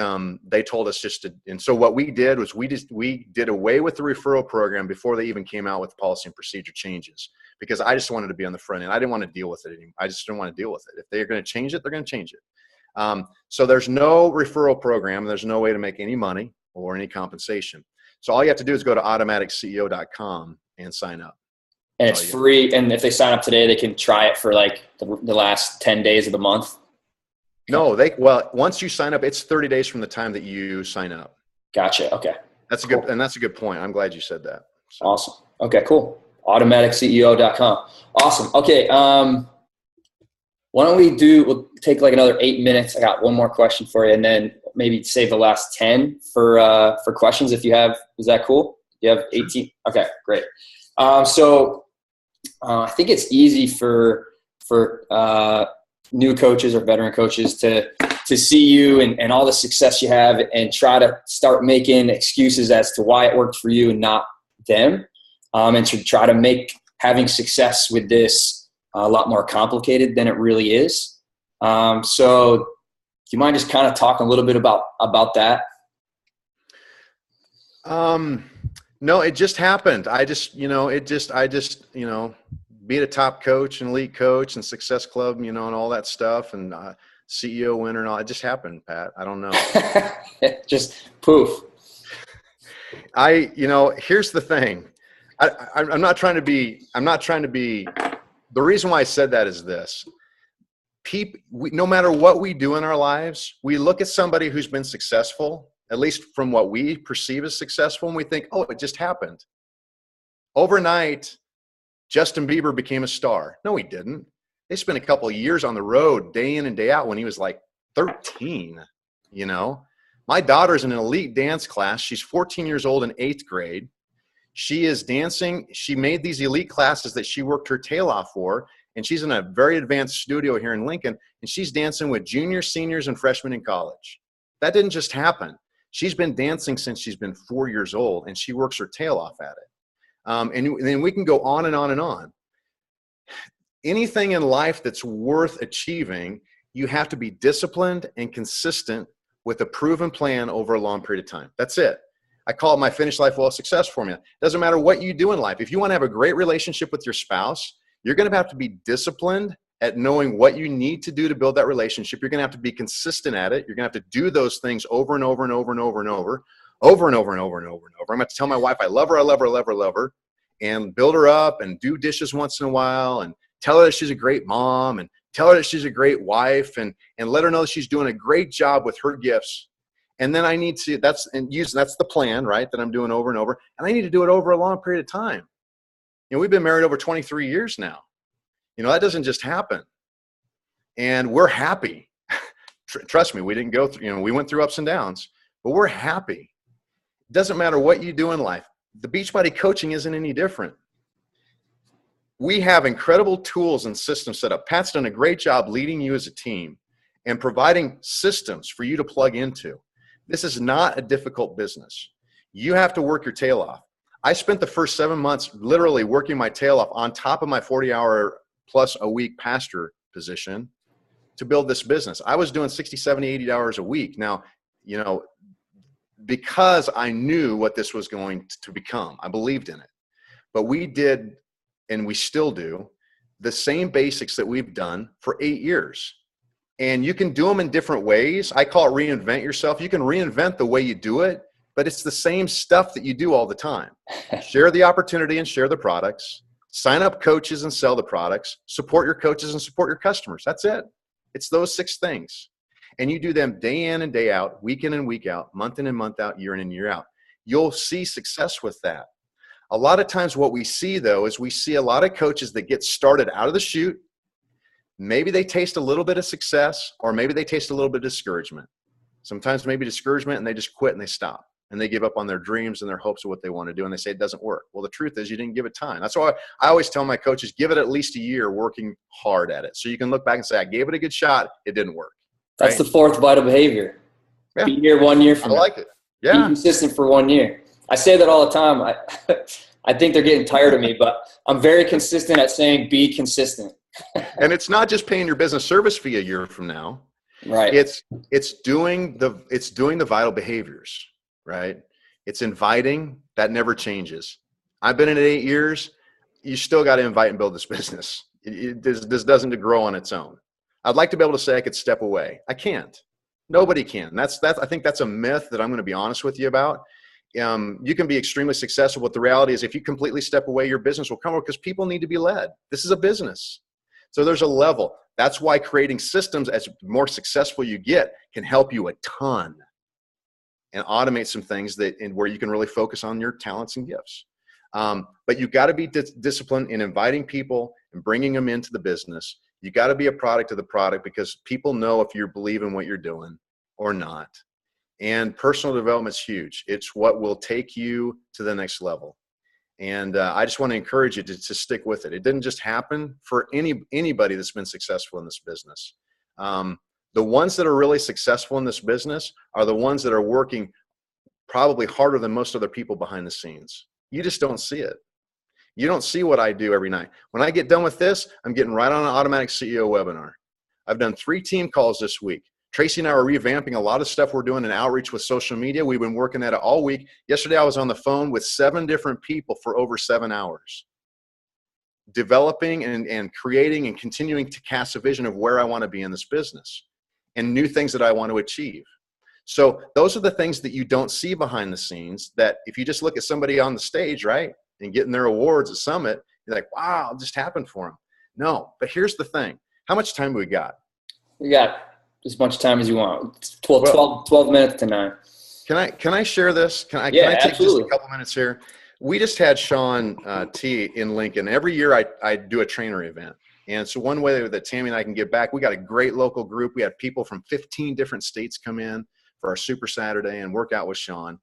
they told us and so what we did was we did away with the referral program before they even came out with policy and procedure changes, because I just wanted to be on the front end. I didn't want to deal with it anymore. I just didn't want to deal with it. If they're going to change it, they're going to change it. So there's no referral program. There's no way to make any money or any compensation. So all you have to do is go to automaticceo.com and sign up. And it's free. And if they sign up today, they can try it for like the last 10 days of the month. No, once you sign up, it's 30 days from the time that you sign up. Gotcha. Okay. That's a good point. I'm glad you said that. So. Awesome. Okay, cool. AutomaticCEO.com. Awesome. Okay. Why don't we'll take like another 8 minutes. I got one more question for you, and then maybe save the last 10 for questions if you have. Is that cool? You have 18. Okay, great. So I think it's easy for new coaches or veteran coaches to see you and all the success you have and try to start making excuses as to why it worked for you and not them, and to try to make having success with this a lot more complicated than it really is. So do you mind just kind of talking a little bit about that? No, it just happened. I just being a top coach and elite coach and Success Club, and all that stuff, and CEO winner and all, it just happened, Pat. I don't know. Just poof. Here's the thing. I'm not trying to be, the reason why I said that is this. No matter what we do in our lives, we look at somebody who's been successful, at least from what we perceive as successful, and we think, oh, it just happened. Overnight, Justin Bieber became a star. No, he didn't. They spent a couple of years on the road, day in and day out, when he was like 13, My daughter's in an elite dance class. She's 14 years old in 8th grade. She is dancing. She made these elite classes that she worked her tail off for, and she's in a very advanced studio here in Lincoln, and she's dancing with juniors, seniors, and freshmen in college. That didn't just happen. She's been dancing since she's been 4 years old, and she works her tail off at it. And then we can go on and on and on. Anything in life that's worth achieving, you have to be disciplined and consistent with a proven plan over a long period of time. That's it. I call it my Finish Life Well Success formula. It doesn't matter what you do in life. If you want to have a great relationship with your spouse, you're going to have to be disciplined at knowing what you need to do to build that relationship. You're going to have to be consistent at it. You're going to have to do those things over and over and over and over and over, over and over and over and over and over. I'm going to tell my wife I love her, I love her, I love her, I love her, and build her up and do dishes once in a while and tell her that she's a great mom and tell her that she's a great wife and let her know that she's doing a great job with her gifts. And then I need to, that's the plan, right, that I'm doing over and over. And I need to do it over a long period of time. We've been married over 23 years now. That doesn't just happen. And we're happy. Trust me, we didn't go through, we went through ups and downs, but we're happy. It doesn't matter what you do in life. The Beachbody coaching isn't any different. We have incredible tools and systems set up. Pat's done a great job leading you as a team and providing systems for you to plug into. This is not a difficult business. You have to work your tail off. I spent the first 7 months literally working my tail off on top of my 40-hour plus a week pastor position to build this business. I was doing 60, 70, 80 hours a week. Now, because I knew what this was going to become, I believed in it. But we did, and we still do, the same basics that we've done for 8 years. And you can do them in different ways. I call it reinvent yourself. You can reinvent the way you do it, but it's the same stuff that you do all the time. Share the opportunity and share the products. Sign up coaches and sell the products. Support your coaches and support your customers. That's it. It's those 6 things. And you do them day in and day out, week in and week out, month in and month out, year in and year out. You'll see success with that. A lot of times what we see, though, is we see a lot of coaches that get started out of the chute. Maybe they taste a little bit of success, or maybe they taste a little bit of discouragement. Sometimes maybe discouragement, and they just quit and they stop. And they give up on their dreams and their hopes of what they want to do, and they say it doesn't work. Well, the truth is you didn't give it time. That's why I always tell my coaches, give it at least a year working hard at it. So you can look back and say, I gave it a good shot. It didn't work. Right? That's the 4th vital behavior. Yeah. Be here 1 year from now. I like it. Yeah. Be consistent for 1 year. I say that all the time. I think they're getting tired of me, but I'm very consistent at saying be consistent. And it's not just paying your business service fee a year from now. Right. It's doing the vital behaviors, right? It's inviting. That never changes. I've been in it 8 years. You still got to invite and build this business. This doesn't grow on its own. I'd like to be able to say I could step away. I can't. Nobody can. I think that's a myth that I'm going to be honest with you about. You can be extremely successful, but the reality is if you completely step away, your business will come over because people need to be led. This is a business. So there's a level. That's why creating systems, as more successful you get, can help you a ton and automate some things where you can really focus on your talents and gifts. But you got to be disciplined in inviting people and bringing them into the business. You got to be a product of the product because people know if you believe in what you're doing or not. And personal development is huge. It's what will take you to the next level. And I just want to encourage you to stick with it. It didn't just happen for anybody that's been successful in this business. The ones that are really successful in this business are the ones that are working probably harder than most other people behind the scenes. You just don't see it. You don't see what I do every night. When I get done with this, I'm getting right on an automatic CEO webinar. I've done 3 team calls this week. Tracy and I are revamping a lot of stuff we're doing in outreach with social media. We've been working at it all week. Yesterday, I was on the phone with 7 different people for over 7 hours, developing and creating and continuing to cast a vision of where I want to be in this business and new things that I want to achieve. So those are the things that you don't see behind the scenes that if you just look at somebody on the stage, right, and getting their awards at Summit, you're like, wow, it just happened for them. No, but here's the thing. How much time do we got? We got as much time as you want. 12 minutes to 9. Can I share this? Can I take absolutely. just a couple minutes here? We just had Sean T in Lincoln. Every year I do a trainer event. And so one way that Tammy and I can give back, we got a great local group. We had people from 15 different states come in. for our Super Saturday and work out with Sean.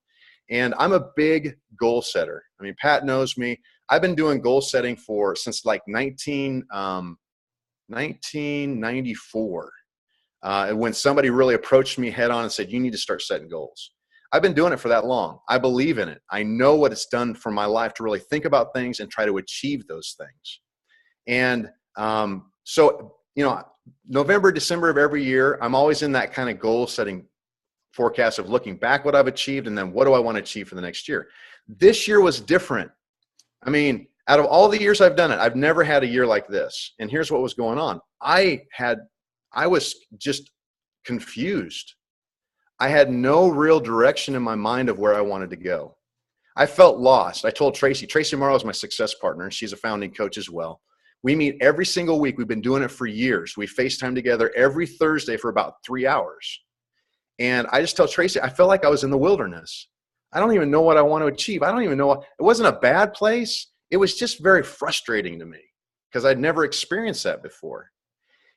And I'm a big goal setter. I mean, Pat knows me. I've been doing goal setting since like 1994. When somebody really approached me head on and said, you need to start setting goals. I've been doing it for that long. I believe in it. I know what it's done for my life to really think about things and try to achieve those things. And so, November, December of every year, I'm always in that kind of goal setting forecast of looking back what I've achieved and then what do I want to achieve for the next year. This year was different. I mean, out of all the years I've done it, I've never had a year like this. And here's what was going on. I was just confused. I had no real direction in my mind of where I wanted to go. I felt lost. I told Tracy Morrow is my success partner, and she's a founding coach as well. We meet every single week. We've been doing it for years. We FaceTime together every Thursday for about 3 hours. And I just tell Tracy, I felt like I was in the wilderness. I don't even know what I want to achieve. I don't even know. It wasn't a bad place. It was just very frustrating to me because I'd never experienced that before.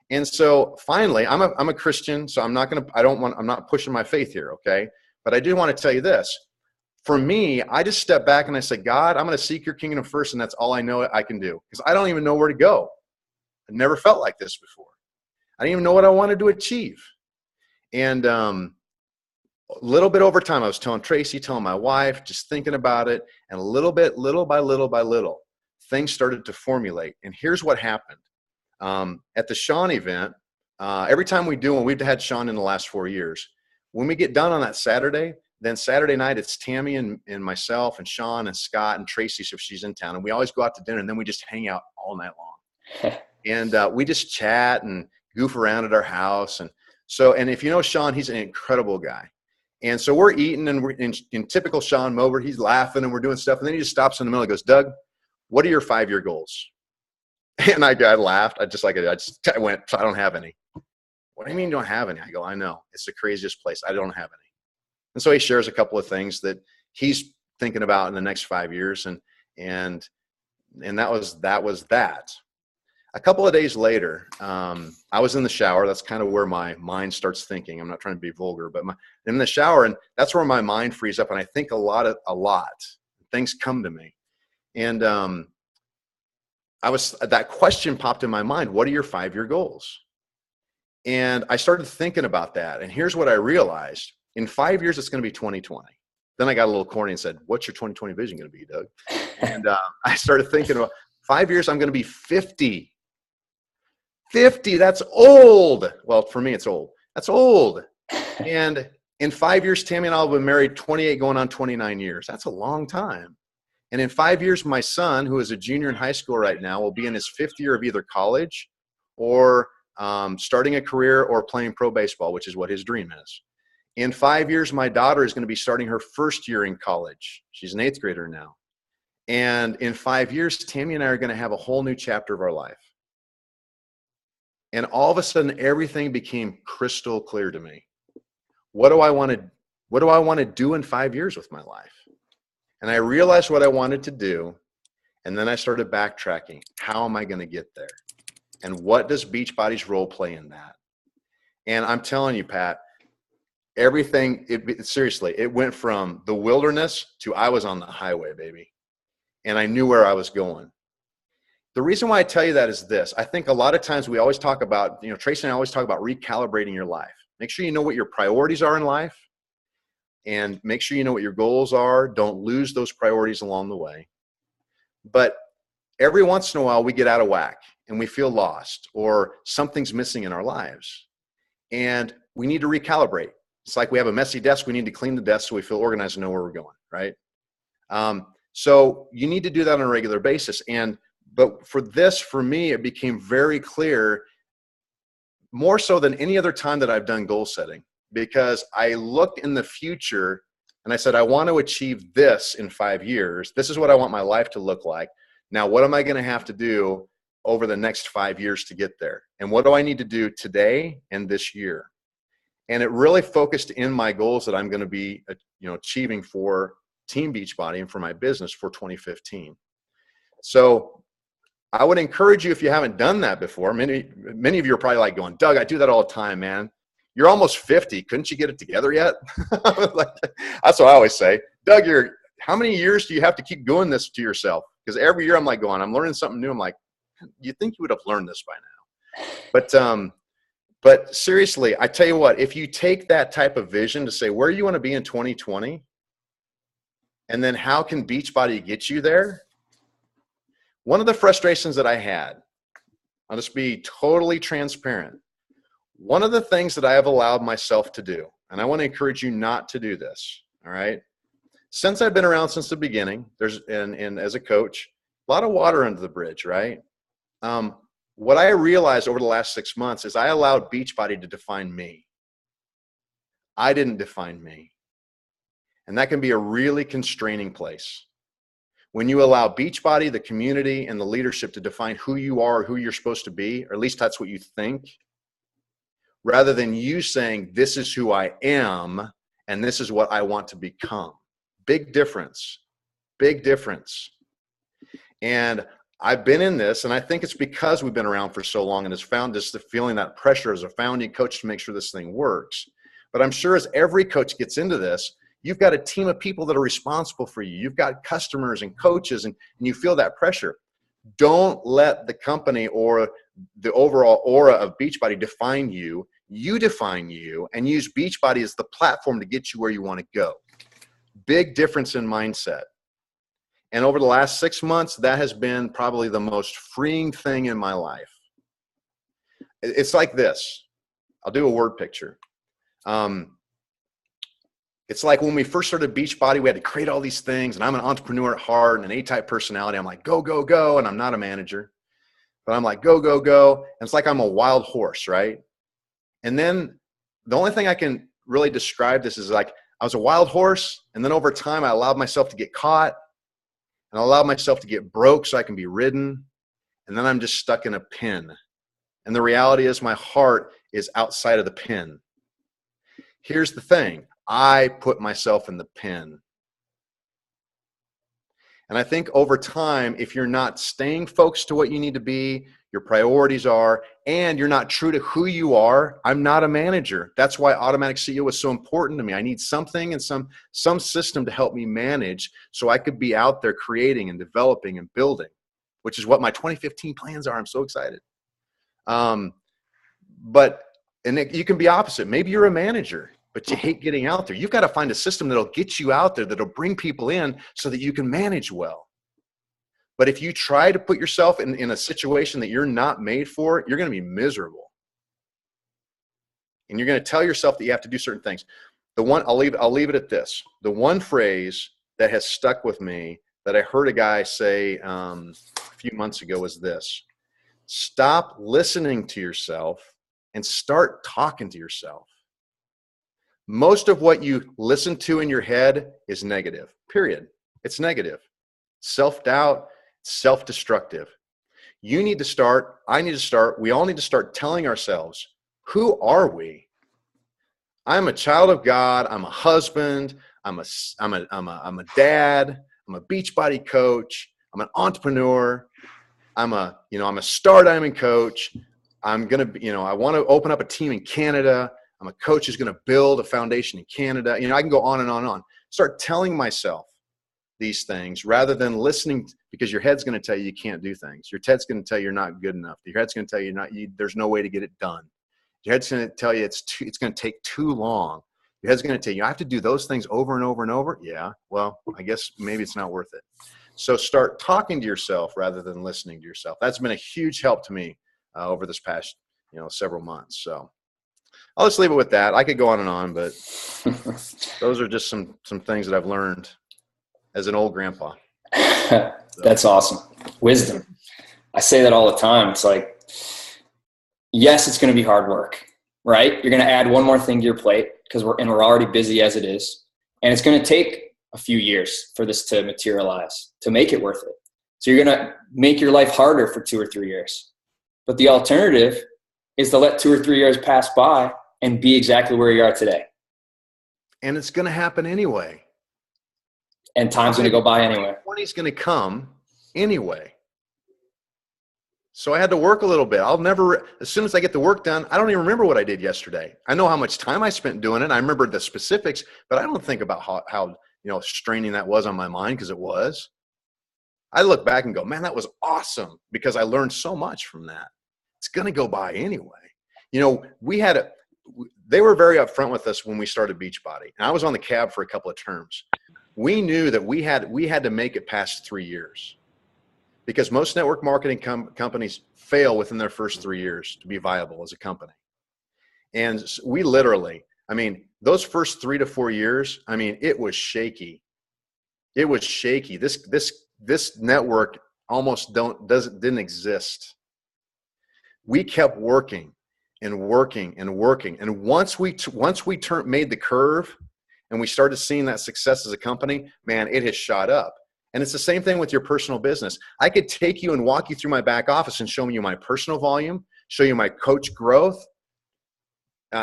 And so finally, I'm a Christian, so I'm not pushing my faith here, okay? But I do want to tell you this. For me, I just stepped back and I said, God, I'm going to seek your kingdom first, and that's all I know I can do because I don't even know where to go. I never felt like this before. I didn't even know what I wanted to achieve. And a little bit over time, I was telling Tracy, telling my wife, just thinking about it, and little by little, things started to formulate. And here's what happened. At the Sean event, every time we've had Sean in the last 4 years, when we get done on that Saturday, then Saturday night, it's Tammy and myself and Sean and Scott and Tracy, if she's in town. And we always go out to dinner, and then we just hang out all night long. And we just chat and goof around at our house. And if you know Sean, he's an incredible guy. And so we're eating, and we're in typical Sean mode, he's laughing and we're doing stuff. And then he just stops in the middle and goes, Doug, what are your 5-year goals? And I laughed. I went, I don't have any. What do you mean you don't have any? I go, I know. It's the craziest place. I don't have any. And so he shares a couple of things that he's thinking about in the next 5 years. And that was that. A couple of days later, I was in the shower. That's kind of where my mind starts thinking. I'm not trying to be vulgar, but in the shower, and that's where my mind frees up. And I think a lot. Things come to me. And that question popped in my mind. What are your 5-year goals? And I started thinking about that. And here's what I realized. In 5 years, it's going to be 2020. Then I got a little corny and said, what's your 2020 vision going to be, Doug? And I started thinking about 5 years, I'm going to be 50. 50, that's old. Well, for me, it's old. That's old. And in 5 years, Tammy and I will have been married 28 going on 29 years. That's a long time. And in 5 years, my son, who is a junior in high school right now, will be in his 5th year of either college or starting a career or playing pro baseball, which is what his dream is. In 5 years, my daughter is going to be starting her 1st year in college. She's an 8th grader now. And in 5 years, Tammy and I are going to have a whole new chapter of our life. And all of a sudden, everything became crystal clear to me. What do I want to do in 5 years with my life? And I realized what I wanted to do. And then I started backtracking. How am I going to get there? And what does Beachbody's role play in that? And I'm telling you, Pat, everything, seriously, it went from the wilderness to I was on the highway, baby. And I knew where I was going. The reason why I tell you that is this. I think a lot of times we always talk about, Tracy and I always talk about recalibrating your life. Make sure you know what your priorities are in life and make sure you know what your goals are. Don't lose those priorities along the way. But every once in a while we get out of whack and we feel lost or something's missing in our lives. And we need to recalibrate. It's like we have a messy desk. We need to clean the desk so we feel organized and know where we're going, right? So you need to do that on a regular basis. But for me, it became very clear, more so than any other time that I've done goal setting, because I looked in the future and I said, I want to achieve this in 5 years. This is what I want my life to look like. Now, what am I going to have to do over the next 5 years to get there? And what do I need to do today and this year? And it really focused in my goals that I'm going to be, achieving for Team Beachbody and for my business for 2015. So I would encourage you, if you haven't done that before, many of you are probably like going, Doug, I do that all the time, man. you're almost 50. Couldn't you get it together yet? Like, that's what I always say. Doug, how many years do you have to keep doing this to yourself? Because every year I'm like I'm learning something new. I'm like, you think you would have learned this by now. But seriously, I tell you what, if you take that type of vision to say, where do you want to be in 2020? And then how can Beachbody get you there? One of the frustrations that I had, I'll just be totally transparent. One of the things that I have allowed myself to do, and I want to encourage you not to do this, all right? Since I've been around since the beginning, and as a coach, a lot of water under the bridge, right? What I realized over the last 6 months is I allowed Beachbody to define me. I didn't define me. And that can be a really constraining place. When you allow Beachbody, the community, and the leadership to define who you are, who you're supposed to be, or at least that's what you think, rather than you saying, this is who I am, and this is what I want to become. Big difference. Big difference. And I've been in this, and I think it's because we've been around for so long and has found this, the feeling that pressure as a founding coach to make sure this thing works. But I'm sure as every coach gets into this, you've got a team of people that are responsible for you. You've got customers and coaches, and you feel that pressure. Don't let the company or the overall aura of Beachbody define you. You define you, and use Beachbody as the platform to get you where you want to go. Big difference in mindset. And over the last 6 months, that has been probably the most freeing thing in my life. It's like this. I'll do a word picture. It's like when we first started Beachbody, we had to create all these things, and I'm an entrepreneur at heart and an A-type personality. I'm like, go, go, go, and I'm not a manager. But I'm like, go, go, go. And it's like I'm a wild horse, right? And then the only thing I can really describe this is like I was a wild horse, and then over time I allowed myself to get caught, and I allowed myself to get broke so I can be ridden, and then I'm just stuck in a pen. And the reality is my heart is outside of the pen. Here's the thing. I put myself in the pen. And I think over time, if you're not staying focused to what you need to be, your priorities are, and you're not true to who you are, I'm not a manager. That's why Automatic CEO is so important to me. I need something and some system to help me manage so I could be out there creating and developing and building, which is what my 2015 plans are. I'm so excited. You can be opposite. Maybe you're a manager, but you hate getting out there. You've got to find a system that'll get you out there, that'll bring people in so that you can manage well. But if you try to put yourself in a situation that you're not made for, you're going to be miserable. And you're going to tell yourself that you have to do certain things. I'll leave it at this. The one phrase that has stuck with me that I heard a guy say a few months ago was this: stop listening to yourself and start talking to yourself. Most of what you listen to in your head is negative, period. It's negative. Self-doubt, self-destructive. You need to start, I need to start, we all need to start telling ourselves, who are we? I'm a child of God. I'm a husband. I'm a dad. I'm a Beachbody coach. I'm an entrepreneur. I'm a Star Diamond coach. I'm going to, I want to open up a team in Canada. I'm a coach who's going to build a foundation in Canada. I can go on and on and on. Start telling myself these things rather than listening, because your head's going to tell you you can't do things. Your head's going to tell you you're not good enough. Your head's going to tell you there's no way to get it done. Your head's going to tell you it's going to take too long. Your head's going to tell you I have to do those things over and over and over. Yeah, well, I guess maybe it's not worth it. So start talking to yourself rather than listening to yourself. That's been a huge help to me over this past several months. So I'll just leave it with that. I could go on and on, but those are just some things that I've learned as an old grandpa. That's awesome. Wisdom. I say that all the time. It's like, yes, it's going to be hard work, right? You're going to add one more thing to your plate because we're already busy as it is. And it's going to take a few years for this to materialize, to make it worth it. So you're going to make your life harder for 2 or 3 years. But the alternative is to let 2 or 3 years pass by and be exactly where you are today. And it's going to happen anyway. And time's going to go by anyway. 2020's going to come anyway. So I had to work a little bit. As soon as I get the work done, I don't even remember what I did yesterday. I know how much time I spent doing it. I remember the specifics, but I don't think about how straining that was on my mind, because it was. I look back and go, man, that was awesome, because I learned so much from that. It's going to go by anyway. They were very upfront with us when we started Beachbody, and I was on the cab for a couple of terms. We knew that we had to make it past 3 years, because most network marketing companies fail within their first 3 years to be viable as a company. And we literally, those first 3 to 4 years, it was shaky. It was shaky. This network almost didn't exist. We kept working and working and working. And once we made the curve and we started seeing that success as a company, man, it has shot up. And it's the same thing with your personal business. I could take you and walk you through my back office and show you my personal volume, show you my coach growth,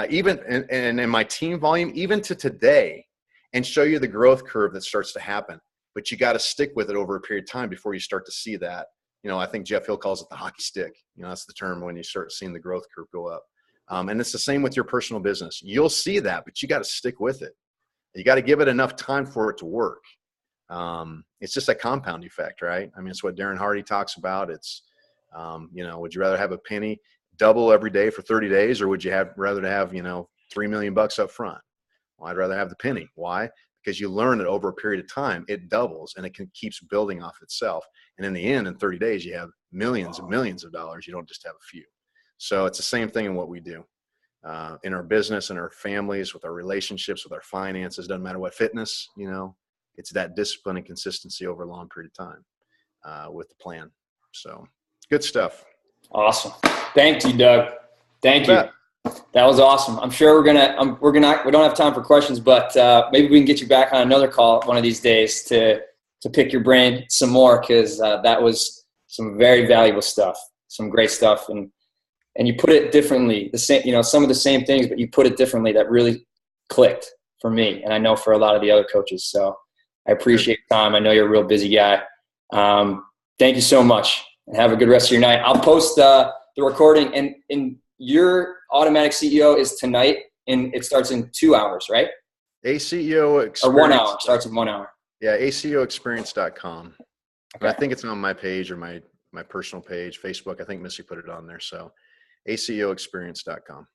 even and my team volume, even to today, and show you the growth curve that starts to happen. But you got to stick with it over a period of time before you start to see that. I think Jeff Hill calls it the hockey stick. That's the term when you start seeing the growth curve go up. And it's the same with your personal business. You'll see that, but you got to stick with it. You got to give it enough time for it to work. It's just a compound effect, right? It's what Darren Hardy talks about. It's, would you rather have a penny double every day for 30 days, or would you rather have, $3 million up front? Well, I'd rather have the penny. Why? Because you learn it over a period of time, it doubles and it keeps building off itself. And in the end, in 30 days, you have millions and millions of dollars. You don't just have a few. So it's the same thing in what we do. In our business, in our families, with our relationships, with our finances, doesn't matter what, fitness, it's that discipline and consistency over a long period of time with the plan. So good stuff. Awesome. Thank you, Doug. Thank you. That was awesome. I'm sure we don't have time for questions, but maybe we can get you back on another call one of these days to pick your brain some more, because that was some very valuable stuff, some great stuff. And you put it differently, some of the same things, but you put it differently that really clicked for me. And I know for a lot of the other coaches. So I appreciate your time. I know you're a real busy guy. Thank you so much, and have a good rest of your night. I'll post the recording, and your automatic CEO is tonight, and it starts in 2 hours, right? ACEO Experience. Or 1 hour. Starts in 1 hour. Yeah, ACEOexperience.com. Okay. I think it's on my page or my personal page, Facebook. I think Missy put it on there. So ACEOexperience.com.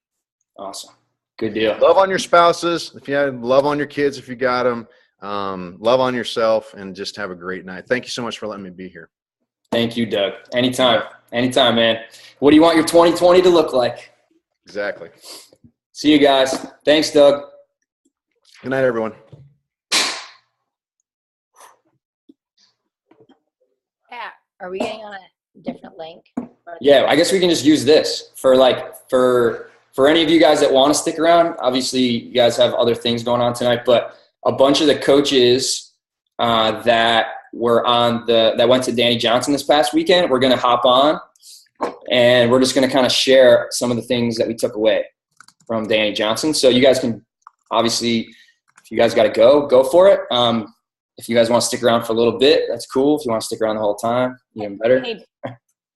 Awesome. Good deal. Love on your spouses. Love on your kids if you got them. Love on yourself, and just have a great night. Thank you so much for letting me be here. Thank you, Doug. Anytime, man. What do you want your 2020 to look like? Exactly. See you guys. Thanks, Doug. Good night, everyone. Pat, are we getting on a different link? Yeah, I guess we can just use this for any of you guys that want to stick around. Obviously, you guys have other things going on tonight, but a bunch of the coaches that went to Danny Johnson this past weekend, we're going to hop on, and we're just going to kind of share some of the things that we took away from Danny Johnson. So you guys can, obviously, if you guys got to go for it. If you guys want to stick around for a little bit, that's cool. If you want to stick around the whole time, even better.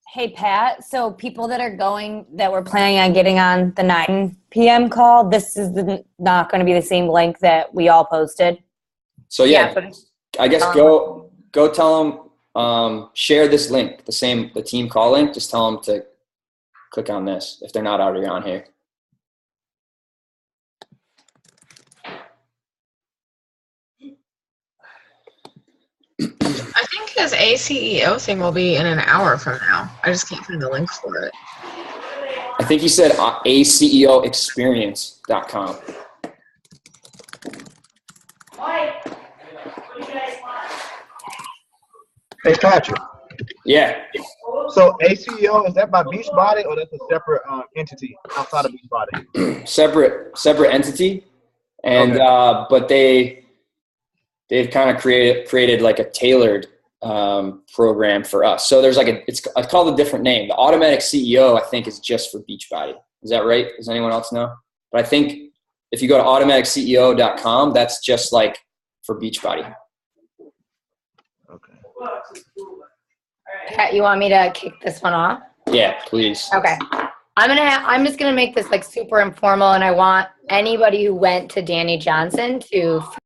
Hey, Pat, so people that were planning on getting on the 9 p.m. call, this is not going to be the same link that we all posted. So yeah, I guess go tell them, share this link, the team call link. Just tell them to click on this if they're not already on here. I think his ACEO thing will be in an hour from now. I just can't find the link for it. I think he said ACEOexperience.com. Hey, Patrick. Yeah. So ACEO, is that by Beachbody, or that's a separate entity outside of Beachbody? Separate entity, and okay. But they've kind of created like a tailored program for us. So there's it's called a different name. The automatic CEO, I think, is just for Beachbody. Is that right? Does anyone else know? But I think if you go to automaticCEO.com, that's just like for Beachbody. Okay. Pat, you want me to kick this one off? Yeah, please. Okay. I'm just gonna make this like super informal, and I want anybody who went to Danny Johnson to